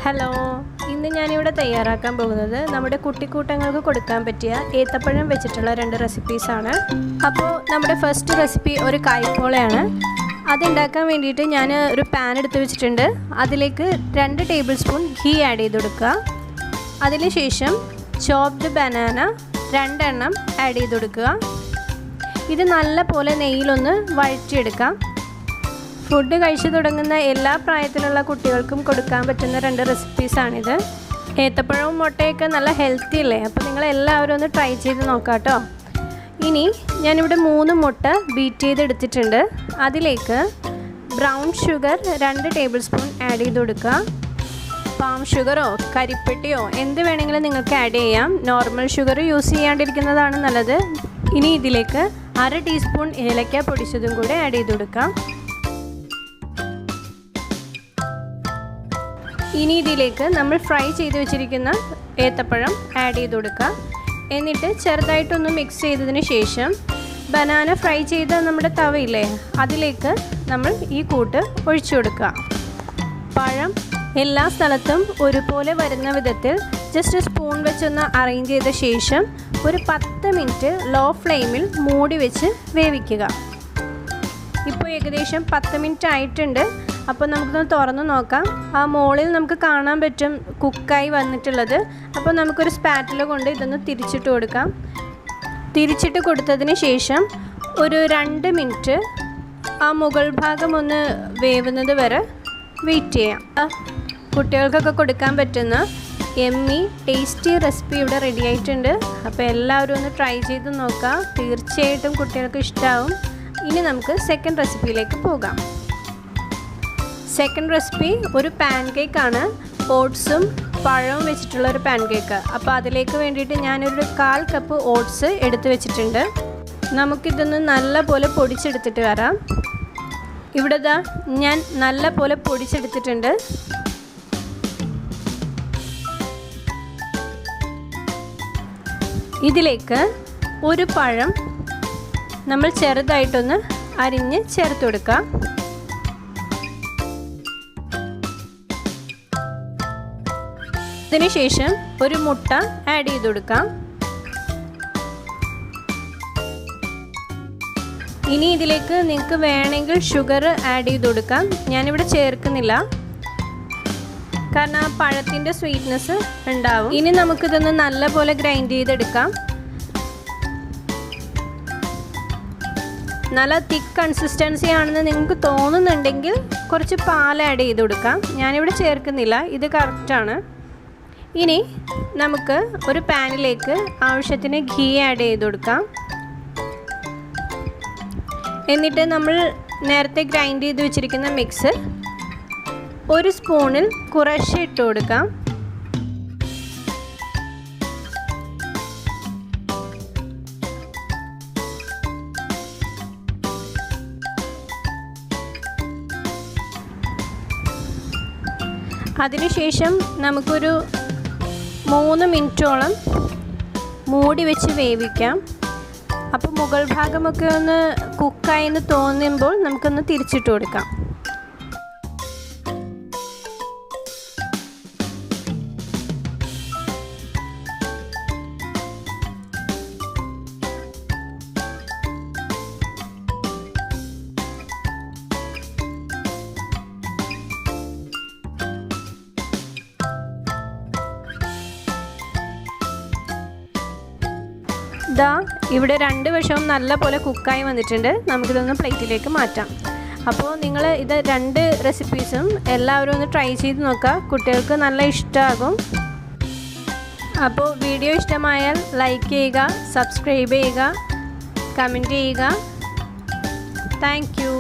Hello, ഇന്ന് ഞാനിവിടെ തയ്യാറാക്കാൻ പോകുന്നത് നമ്മുടെ കുട്ടിക്കൂട്ടങ്ങൾക്ക് കൊടുക്കാൻ പറ്റിയ ഏത്തപ്പഴം വെച്ചിട്ടുള്ള 2 റെസിപ്പീസാണ്. അപ്പോൾ നമ്മുടെ ഫസ്റ്റ് റെസിപ്പി ഒരു കായ്പോളയാണ്. അതുണ്ടാക്കാൻ വേണ്ടിയിട്ട് ഞാൻ ഒരു പാൻ എടുത്ത് വെച്ചിട്ടുണ്ട്. അതിലേക്ക് 2 ടേബിൾ സ്പൂൺ ഘീ ആഡ് ചെയ്ത് കൊടുക്കുക. അതിനുശേഷം ചോപ്ഡ് ബനാന 2 എണ്ണം ആഡ് ചെയ്ത് കൊടുക്കുക. ഇത് നല്ല പോലെ നെയ്യിലൊന്ന് വഴറ്റിയെടുക്കാം. ഫുഡ് കഴിച്ചു തുടങ്ങുന്ന എല്ലാ പ്രായത്തിലുള്ള കുട്ടികൾക്കും കൊടുക്കാൻ പറ്റുന്ന 2 റെസിപ്പീസാണിത്. ഏത്തപ്പഴവും മുട്ടയൊക്കെ നല്ല ഹെൽത്തി അല്ലേ? അപ്പോൾ നിങ്ങളെല്ലാവരും ഒന്ന് ട്രൈ ചെയ്ത് നോക്കാം കേട്ടോ. ഇനി ഞാനിവിടെ 3 മുട്ട ബീറ്റ് ചെയ്തെടുത്തിട്ടുണ്ട്. അതിലേക്ക് brown sugar 2 table spoon add ചെയ്ത് കൊടുക്കുക. പാം ഷുഗറോ കരിപ്പെട്ടിയോ എന്ത് വേണമെങ്കിലും നിങ്ങൾക്ക് ആഡ് ചെയ്യാം. നോർമൽ ഷുഗർ യൂസ് ചെയ്യാണ്ടിരിക്കുന്നതാണ് നല്ലത്. ഇനി ഇതിലേക്ക് 1/2 ടീസ്പൂൺ ഏലക്ക പൊടിച്ചതും കൂടെ ആഡ് ചെയ്ത് കൊടുക്കാം. ഇനി ഇതിലേക്ക് നമ്മൾ ഫ്രൈ ചെയ്ത് വെച്ചിരിക്കുന്ന ഏത്തപ്പഴം ആഡ് ചെയ്ത് കൊടുക്കുക. എന്നിട്ട് ചെറുതായിട്ടൊന്ന് മിക്സ് ചെയ്തതിന് ശേഷം ബനാന ഫ്രൈ ചെയ്ത നമ്മുടെ തവയില്ലേ, അതിലേക്ക് നമ്മൾ ഈ കൂട്ട് ഒഴിച്ചു കൊടുക്കുക. പഴം എല്ലാ സ്ഥലത്തും ഒരുപോലെ വരുന്ന വിധത്തിൽ ജസ്റ്റ് സ്പൂൺ വെച്ചൊന്ന് അറേഞ്ച് ചെയ്ത ശേഷം ഒരു 10 മിനിറ്റ് ലോ ഫ്ലെയിമിൽ മൂടി വെച്ച് വേവിക്കുക. ഇപ്പോൾ ഏകദേശം 10 മിനിറ്റ് ആയിട്ടുണ്ട്. അപ്പോൾ നമുക്കൊന്ന് തുറന്ന് നോക്കാം. ആ മുകളിൽ നമുക്ക് കാണാൻ പറ്റും കുക്കായി വന്നിട്ടുള്ളത്. അപ്പോൾ നമുക്കൊരു സ്പാറ്റില കൊണ്ട് ഇതൊന്ന് തിരിച്ചിട്ട് കൊടുക്കാം. തിരിച്ചിട്ട് കൊടുത്തതിന് ശേഷം ഒരു 2 മിനിറ്റ് ആ മുകൾ ഭാഗം ഒന്ന് വേവുന്നത് വരെ വെയിറ്റ് ചെയ്യാം. കുട്ടികൾക്കൊക്കെ കൊടുക്കാൻ പറ്റുന്ന യമ്മി ടേസ്റ്റി റെസിപ്പി ഇവിടെ റെഡി ആയിട്ടുണ്ട്. അപ്പോൾ എല്ലാവരും ഒന്ന് ട്രൈ ചെയ്ത് നോക്കാം. തീർച്ചയായിട്ടും കുട്ടികൾക്ക് ഇഷ്ടമാവും. ഇനി നമുക്ക് സെക്കൻഡ് റെസിപ്പിയിലേക്ക് പോകാം. സെക്കൻഡ് റെസിപ്പി ഒരു പാൻകേക്കാണ്. ഓട്സും പഴവും വെച്ചിട്ടുള്ള ഒരു പാൻകേക്ക്. അപ്പോൾ അതിലേക്ക് വേണ്ടിയിട്ട് ഞാനൊരു 1/4 കപ്പ് ഓട്സ് എടുത്ത് വെച്ചിട്ടുണ്ട്. നമുക്കിതൊന്ന് നല്ല പോലെ പൊടിച്ചെടുത്തിട്ട് വരാം. ഇവിടെ ഞാൻ നല്ല പോലെ പൊടിച്ചെടുത്തിട്ടുണ്ട്. ഇതിലേക്ക് ഒരു പഴം നമ്മൾ ചെറുതായിട്ടൊന്ന് അരിഞ്ഞ് ചേർത്ത് കൊടുക്കാം. അതിനുശേഷം ഒരു മുട്ട ആഡ് ചെയ്ത് കൊടുക്കാം. ഇനി ഇതിലേക്ക് നിങ്ങൾക്ക് വേണമെങ്കിൽ ഷുഗർ ആഡ് ചെയ്ത് കൊടുക്കാം. ഞാനിവിടെ ചേർക്കുന്നില്ല, കാരണം ആ പഴത്തിൻ്റെ സ്വീറ്റ്നെസ് ഉണ്ടാവും. ഇനി നമുക്കിതൊന്ന് നല്ലപോലെ ഗ്രൈൻഡ് ചെയ്തെടുക്കാം. നല്ല തിക്ക് കൺസിസ്റ്റൻസി ആണെന്ന് നിങ്ങൾക്ക് തോന്നുന്നുണ്ടെങ്കിൽ കുറച്ച് പാൽ ആഡ് ചെയ്ത് കൊടുക്കാം. ഞാനിവിടെ ചേർക്കുന്നില്ല, ഇത് കറക്റ്റാണ്. ഇനി നമുക്ക് ഒരു പാനിലേക്ക് ആവശ്യത്തിന് ഘീ ആഡ് ചെയ്ത് കൊടുക്കാം. എന്നിട്ട് നമ്മൾ നേരത്തെ ഗ്രൈൻഡ് ചെയ്ത് വെച്ചിരിക്കുന്ന മിക്സ് ഒരു സ്പൂണിൽ കുറേശ്ശെ ഇട്ട് കൊടുക്കാം. അതിനുശേഷം നമുക്കൊരു 3 മിനിറ്റോളം മൂടി വെച്ച് വേവിക്കാം. അപ്പോൾ മുകൾ ഭാഗമൊക്കെ ഒന്ന് കുക്കായി എന്ന് തോന്നുമ്പോൾ നമുക്കൊന്ന് തിരിച്ചിട്ട് കൊടുക്കാം. ഇവിടെ 2 വശവും നല്ല പോലെ കുക്കായി വന്നിട്ടുണ്ട്. നമുക്കിതൊന്ന് പ്ലേറ്റിലേക്ക് മാറ്റാം. അപ്പോൾ നിങ്ങൾ ഇത് 2 റെസിപ്പീസും എല്ലാവരും ഒന്ന് ട്രൈ ചെയ്ത് നോക്കുക. കുട്ടികൾക്ക് നല്ല ഇഷ്ടമാകും. അപ്പോൾ വീഡിയോ ഇഷ്ടമായാൽ ലൈക്ക് ചെയ്യുക, സബ്സ്ക്രൈബ് ചെയ്യുക, കമൻറ്റ് ചെയ്യുക. Thank you.